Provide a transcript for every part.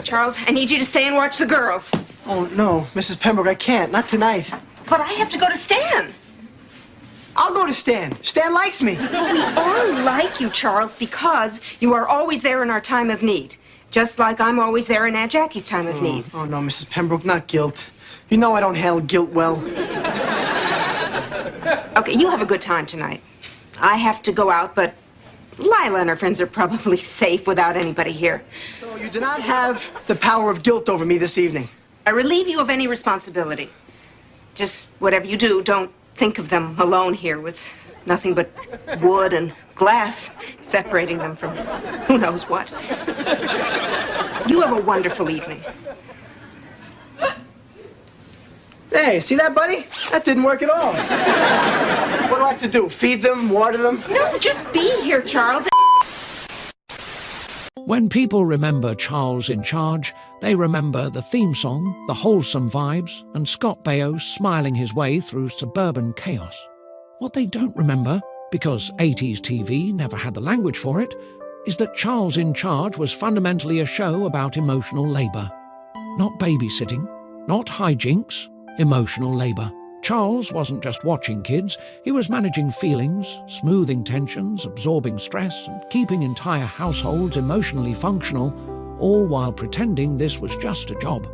Charles, I need you to stay and watch the girls. Oh, no, Mrs. Pembroke, I can't. Not tonight. But I have to go to Stan. I'll go to Stan. Stan likes me. We all like you, Charles, because you are always there in our time of need. Just like I'm always there in Aunt Jackie's time of need. Oh, no, Mrs. Pembroke, not guilt. You know I don't handle guilt well. Okay, you have a good time tonight. I have to go out, but Lila and her friends are probably safe without anybody here. So you do not have the power of guilt over me this evening. I relieve you of any responsibility. Just whatever you do, don't think of them alone here with nothing but wood and glass separating them from who knows what. You have a wonderful evening. Hey, see that, buddy? That didn't work at all. What do I have to do? Feed them? Water them? No, just be here, Charles. When people remember Charles in Charge, they remember the theme song, the wholesome vibes, and Scott Baio smiling his way through suburban chaos. What they don't remember, because 80s TV never had the language for it, is that Charles in Charge was fundamentally a show about emotional labour. Not babysitting, not hijinks, emotional labour. Charles wasn't just watching kids, he was managing feelings, smoothing tensions, absorbing stress, and keeping entire households emotionally functional, all while pretending this was just a job.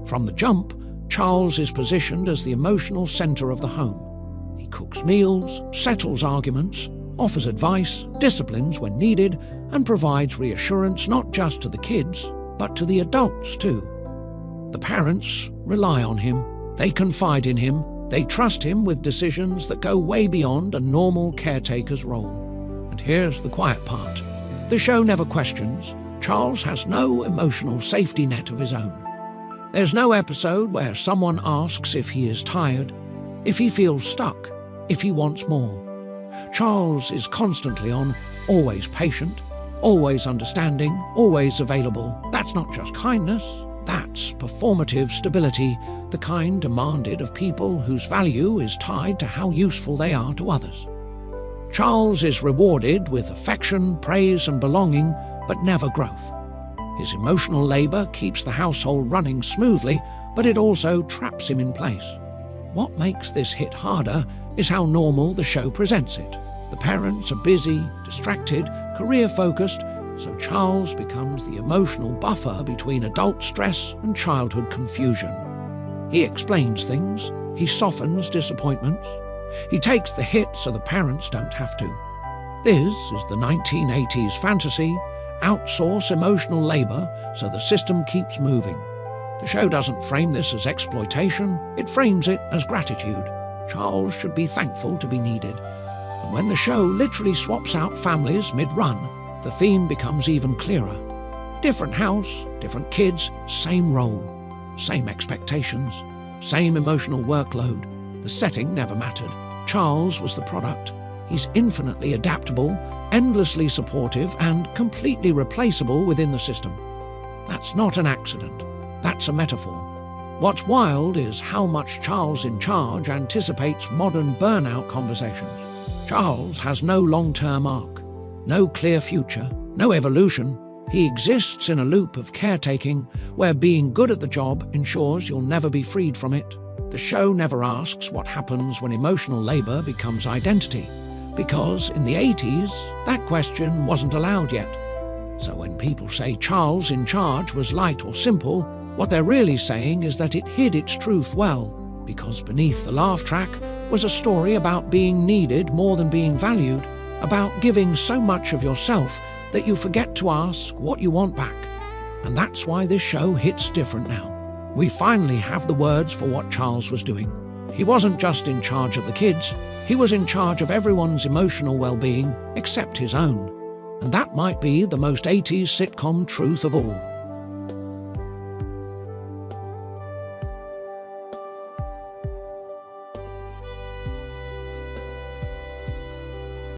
From the jump, Charles is positioned as the emotional centre of the home. He cooks meals, settles arguments, offers advice, disciplines when needed, and provides reassurance not just to the kids, but to the adults too. The parents rely on him, they confide in him, they trust him with decisions that go way beyond a normal caretaker's role. And here's the quiet part. The show never questions. Charles has no emotional safety net of his own. There's no episode where someone asks if he is tired, if he feels stuck, if he wants more. Charles is constantly on, always patient, always understanding, always available. That's not just kindness. That's performative stability, the kind demanded of people whose value is tied to how useful they are to others. Charles is rewarded with affection, praise and belonging, but never growth. His emotional labour keeps the household running smoothly, but it also traps him in place. What makes this hit harder is how normal the show presents it. The parents are busy, distracted, career-focused, so Charles becomes the emotional buffer between adult stress and childhood confusion. He explains things, he softens disappointments, he takes the hit so the parents don't have to. This is the 1980s fantasy, outsource emotional labour so the system keeps moving. The show doesn't frame this as exploitation, it frames it as gratitude. Charles should be thankful to be needed. And when the show literally swaps out families mid-run, the theme becomes even clearer. Different house, different kids, same role, same expectations, same emotional workload. The setting never mattered. Charles was the product. He's infinitely adaptable, endlessly supportive, and completely replaceable within the system. That's not an accident. That's a metaphor. What's wild is how much Charles in Charge anticipates modern burnout conversations. Charles has no long-term arc. No clear future, no evolution. He exists in a loop of caretaking where being good at the job ensures you'll never be freed from it. The show never asks what happens when emotional labour becomes identity, because in the 80s, that question wasn't allowed yet. So when people say Charles in Charge was light or simple, what they're really saying is that it hid its truth well, because beneath the laugh track was a story about being needed more than being valued, about giving so much of yourself that you forget to ask what you want back. And that's why this show hits different now. We finally have the words for what Charles was doing. He wasn't just in charge of the kids, he was in charge of everyone's emotional well-being except his own. And that might be the most 80s sitcom truth of all.